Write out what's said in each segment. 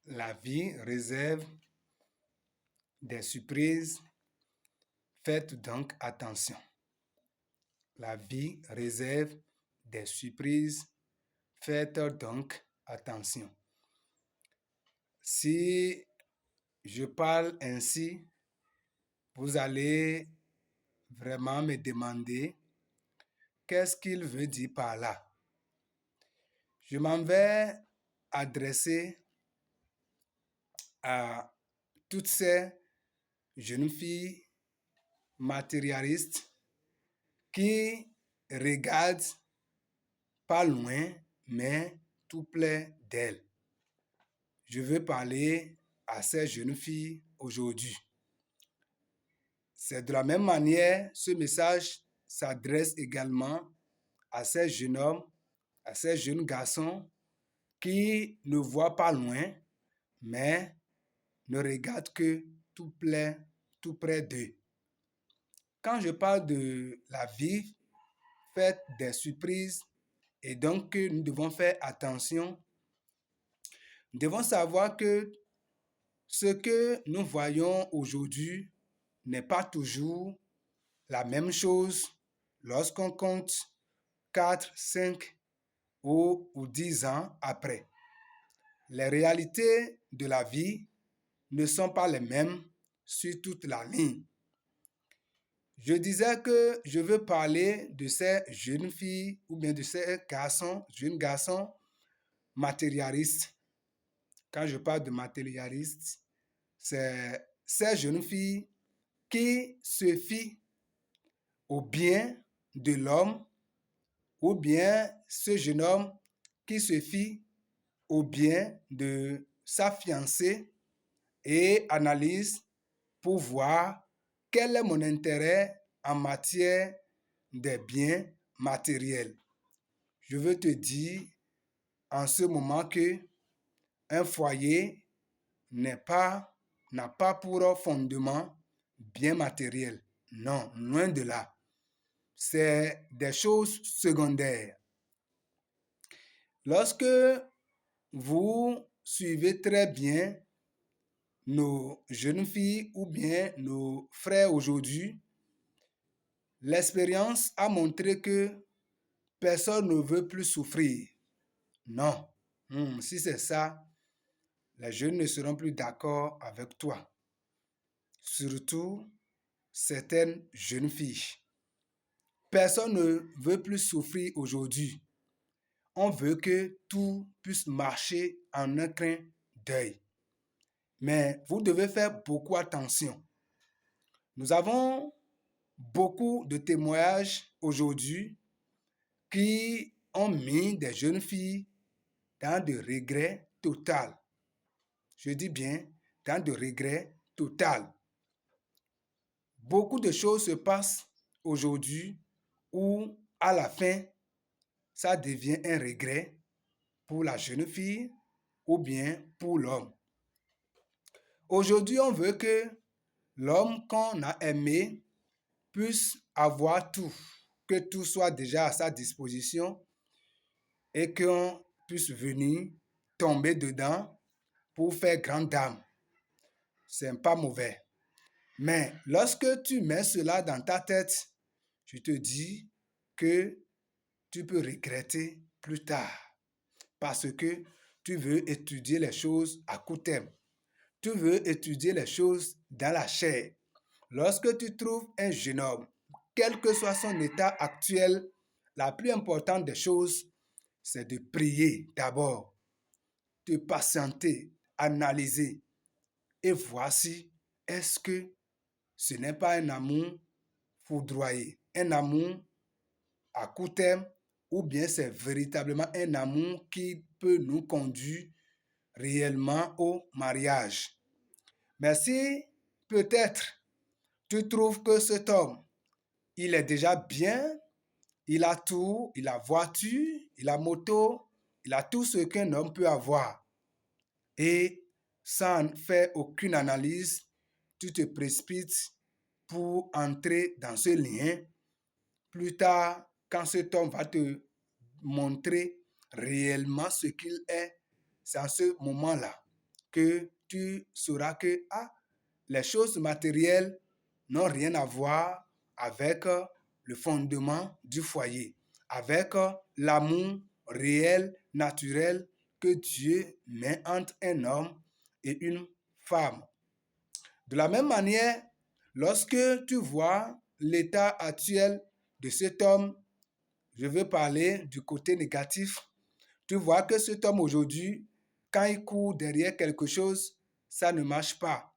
La vie réserve des surprises, faites donc attention. La vie réserve des surprises, faites donc attention. Si je parle ainsi, vous allez vraiment me demander qu'est-ce qu'il veut dire par là. Je m'en vais adresser à toutes ces jeunes filles matérialistes qui regardent pas loin, mais tout près d'elles. Je veux parler à ces jeunes filles aujourd'hui. C'est de la même manière, ce message s'adresse également à ces jeunes hommes, à ces jeunes garçons qui ne voient pas loin, mais ne regardent que tout près d'eux. Quand je parle de la vie faite des surprises et donc que nous devons faire attention, nous devons savoir que ce que nous voyons aujourd'hui n'est pas toujours la même chose lorsqu'on compte 4, 5 ou 10 ans après. Les réalités de la vie ne sont pas les mêmes sur toute la ligne. Je disais que je veux parler de ces jeunes filles ou bien de ces jeunes garçons matérialistes. Quand je parle de matérialistes, c'est ces jeunes filles qui se fient au bien de l'homme ou bien ce jeune homme qui se fie au bien de sa fiancée et analyse pour voir quel est mon intérêt en matière des biens matériels. Je veux te dire en ce moment que un foyer n'a pas pour fondement bien matériel. Non, loin de là. C'est des choses secondaires. Lorsque vous suivez très bien nos jeunes filles ou bien nos frères aujourd'hui, l'expérience a montré que personne ne veut plus souffrir. Non. Si c'est ça, les jeunes ne seront plus d'accord avec toi. Surtout certaines jeunes filles. Personne ne veut plus souffrir aujourd'hui. On veut que tout puisse marcher en un clin d'œil. Mais vous devez faire beaucoup attention. Nous avons beaucoup de témoignages aujourd'hui qui ont mis des jeunes filles dans de regrets total. Je dis bien dans de regrets total. Beaucoup de choses se passent aujourd'hui où à la fin, ça devient un regret pour la jeune fille ou bien pour l'homme. Aujourd'hui, on veut que l'homme qu'on a aimé puisse avoir tout, que tout soit déjà à sa disposition et qu'on puisse venir tomber dedans pour faire grande dame. C'est pas mauvais. Mais lorsque tu mets cela dans ta tête, je te dis que tu peux regretter plus tard parce que tu veux étudier les choses à court terme. Tu veux étudier les choses dans la chair. Lorsque tu trouves un jeune homme, quel que soit son état actuel, la plus importante des choses, c'est de prier d'abord, de patienter, analyser et voir si est-ce que ce n'est pas un amour foudroyé, un amour à court terme, ou bien c'est véritablement un amour qui peut nous conduire réellement au mariage. Mais si peut-être tu trouves que cet homme, il est déjà bien, il a tout, il a voiture, il a moto, il a tout ce qu'un homme peut avoir. Et sans faire aucune analyse, tu te précipites pour entrer dans ce lien. Plus tard, quand cet homme va te montrer réellement ce qu'il est, c'est en ce moment-là que tu sauras que les choses matérielles n'ont rien à voir avec le fondement du foyer, avec l'amour réel, naturel que Dieu met entre un homme et une femme. De la même manière, lorsque tu vois l'état actuel de cet homme, je veux parler du côté négatif, tu vois que cet homme aujourd'hui, quand il court derrière quelque chose, ça ne marche pas.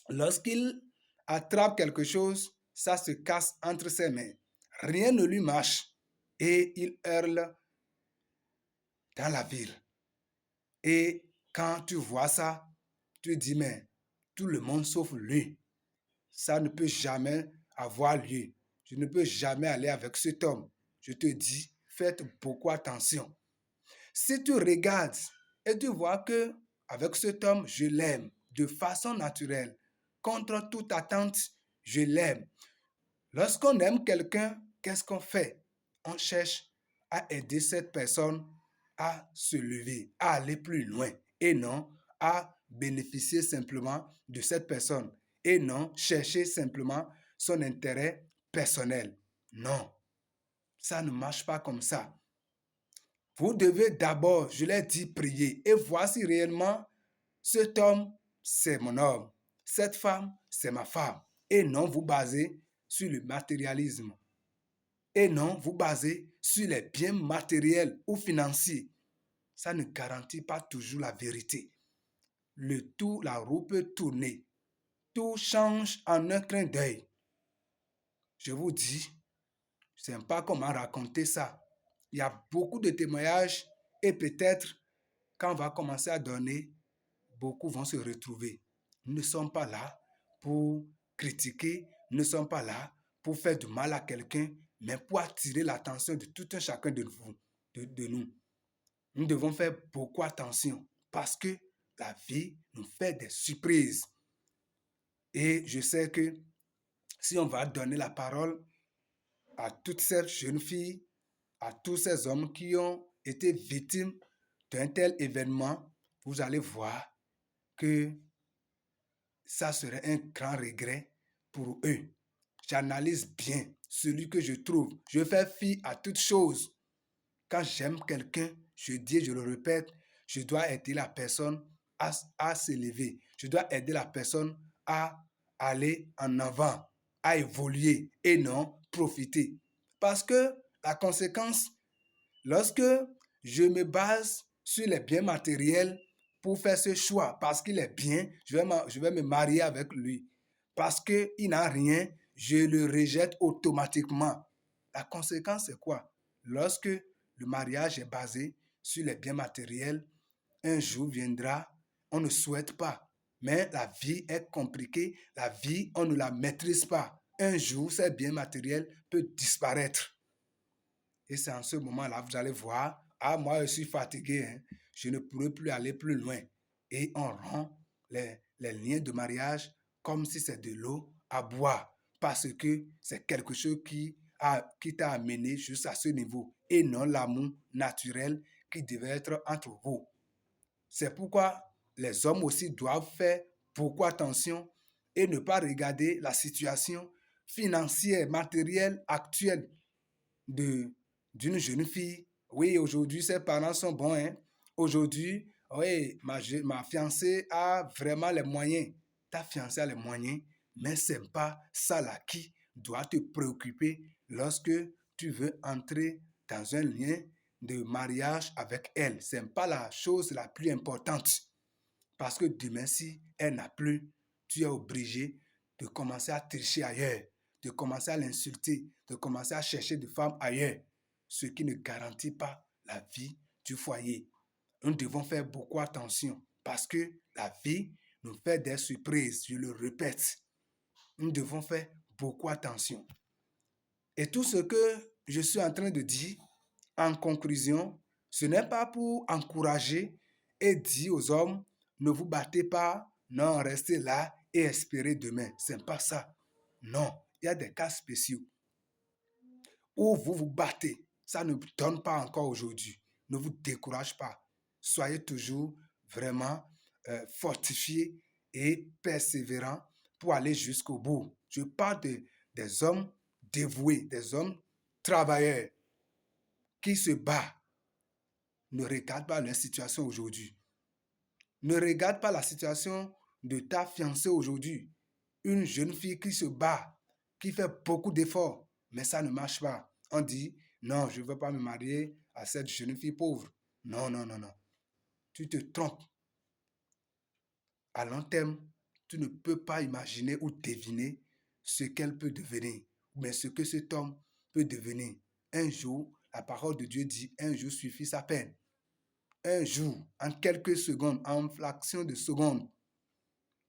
Lorsqu'il attrape quelque chose, ça se casse entre ses mains. Rien ne lui marche et il hurle dans la ville. Et quand tu vois ça, tu dis, mais tout le monde sauf lui. Ça ne peut jamais avoir lieu. Je ne peux jamais aller avec cet homme. Je te dis, faites beaucoup attention. Si tu regardes et tu vois que avec cet homme, je l'aime de façon naturelle, contre toute attente, je l'aime. Lorsqu'on aime quelqu'un, qu'est-ce qu'on fait? On cherche à aider cette personne à se lever, à aller plus loin et non à bénéficier simplement de cette personne et non chercher simplement son intérêt personnel. Non, ça ne marche pas comme ça. Vous devez d'abord, je l'ai dit, prier et voir si réellement cet homme, c'est mon homme. Cette femme, c'est ma femme. Et non vous basez sur le matérialisme. Et non vous basez sur les biens matériels ou financiers. Ça ne garantit pas toujours la vérité. La roue peut tourner. Tout change en un clin d'œil. Je vous dis, je ne sais pas comment raconter ça. Il y a beaucoup de témoignages et peut-être quand on va commencer à donner, beaucoup vont se retrouver. Nous ne sommes pas là pour critiquer, nous ne sommes pas là pour faire du mal à quelqu'un, mais pour attirer l'attention de tout un chacun de vous, de nous. Nous devons faire beaucoup attention parce que la vie nous fait des surprises. Et je sais que si on va donner la parole à toutes ces jeunes filles, à tous ces hommes qui ont été victimes d'un tel événement, vous allez voir que ça serait un grand regret pour eux. J'analyse bien celui que je trouve. Je fais fi à toute chose. Quand j'aime quelqu'un, je dis, je le répète, je dois aider la personne à s'élever. Je dois aider la personne à aller en avant, à évoluer et non profiter. Parce que la conséquence, lorsque je me base sur les biens matériels pour faire ce choix, parce qu'il est bien, je vais me marier avec lui. Parce qu'il n'a rien, je le rejette automatiquement. La conséquence, c'est quoi? Lorsque le mariage est basé sur les biens matériels, un jour viendra, on ne souhaite pas. Mais la vie est compliquée, la vie, on ne la maîtrise pas. Un jour, ces biens matériels peuvent disparaître. Et c'est en ce moment-là, vous allez voir, moi je suis fatigué, hein, je ne pourrai plus aller plus loin. Et on rompt les liens de mariage comme si c'est de l'eau à boire, parce que c'est quelque chose qui t'a amené jusqu'à ce niveau, et non l'amour naturel qui devait être entre vous. C'est pourquoi les hommes aussi doivent faire beaucoup attention et ne pas regarder la situation financière, matérielle actuelle d'une jeune fille. Oui, aujourd'hui, ses parents sont bons. Hein? Aujourd'hui, oui, ma fiancée a vraiment les moyens. Ta fiancée a les moyens, mais ce n'est pas ça là qui doit te préoccuper lorsque tu veux entrer dans un lien de mariage avec elle. Ce n'est pas la chose la plus importante. Parce que demain, si elle n'a plus, tu es obligé de commencer à tricher ailleurs, de commencer à l'insulter, de commencer à chercher des femmes ailleurs, ce qui ne garantit pas la vie du foyer. Nous devons faire beaucoup attention parce que la vie nous fait des surprises, je le répète. Nous devons faire beaucoup attention. Et tout ce que je suis en train de dire, en conclusion, ce n'est pas pour encourager et dire aux hommes, ne vous battez pas, non, restez là et espérez demain. Ce n'est pas ça. Non, il y a des cas spéciaux où vous vous battez. Ça ne donne pas encore aujourd'hui. Ne vous découragez pas. Soyez toujours vraiment fortifiés et persévérants pour aller jusqu'au bout. Je parle des hommes dévoués, des hommes travailleurs qui se battent. Ne regarde pas leur situation aujourd'hui. Ne regarde pas la situation de ta fiancée aujourd'hui. Une jeune fille qui se bat, qui fait beaucoup d'efforts, mais ça ne marche pas. On dit, non, je ne veux pas me marier à cette jeune fille pauvre. Non, non, non, non. Tu te trompes. À long terme, tu ne peux pas imaginer ou deviner ce qu'elle peut devenir, mais ce que cet homme peut devenir. Un jour, la parole de Dieu dit, un jour suffit sa peine. Un jour, en quelques secondes, en fraction de secondes,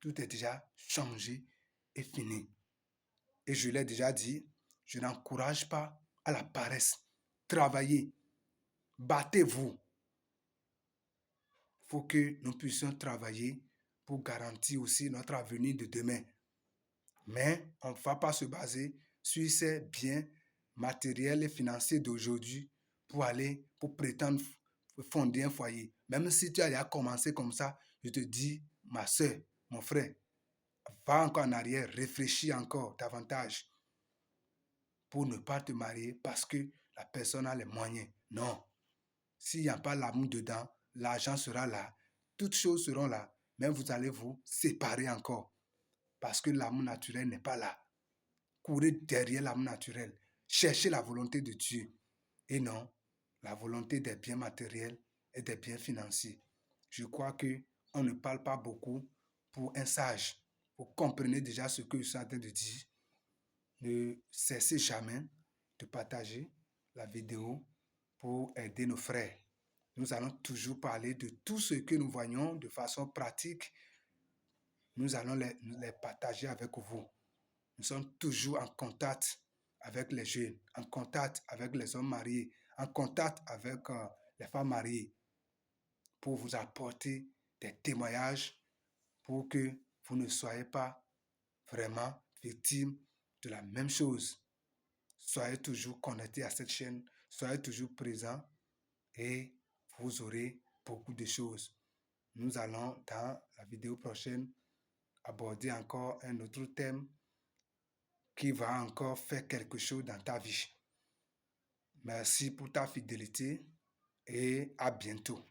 tout est déjà changé et fini. Et je l'ai déjà dit, je n'encourage pas à la paresse. Travaillez, battez-vous. Il faut que nous puissions travailler pour garantir aussi notre avenir de demain. Mais on ne va pas se baser sur ces biens matériels et financiers d'aujourd'hui pour prétendre fonder un foyer. Même si tu as déjà commencé comme ça, je te dis, ma soeur, mon frère, va encore en arrière, réfléchis encore davantage pour ne pas te marier parce que la personne a les moyens. Non. S'il n'y a pas l'amour dedans, l'argent sera là, toutes choses seront là, mais vous allez vous séparer encore parce que l'amour naturel n'est pas là. Courez derrière l'amour naturel. Cherchez la volonté de Dieu et non la volonté des biens matériels et des biens financiers. Je crois qu'on ne parle pas beaucoup pour un sage. Vous comprenez déjà ce que je suis en train de dire. Ne cessez jamais de partager la vidéo pour aider nos frères. Nous allons toujours parler de tout ce que nous voyons de façon pratique. Nous allons les partager avec vous. Nous sommes toujours en contact avec les jeunes, en contact avec les hommes mariés, en contact avec les femmes mariées pour vous apporter des témoignages pour que vous ne soyez pas vraiment victime de la même chose. Soyez toujours connectés à cette chaîne, soyez toujours présents et vous aurez beaucoup de choses. Nous allons dans la vidéo prochaine aborder encore un autre thème qui va encore faire quelque chose dans ta vie. Merci pour ta fidélité et à bientôt.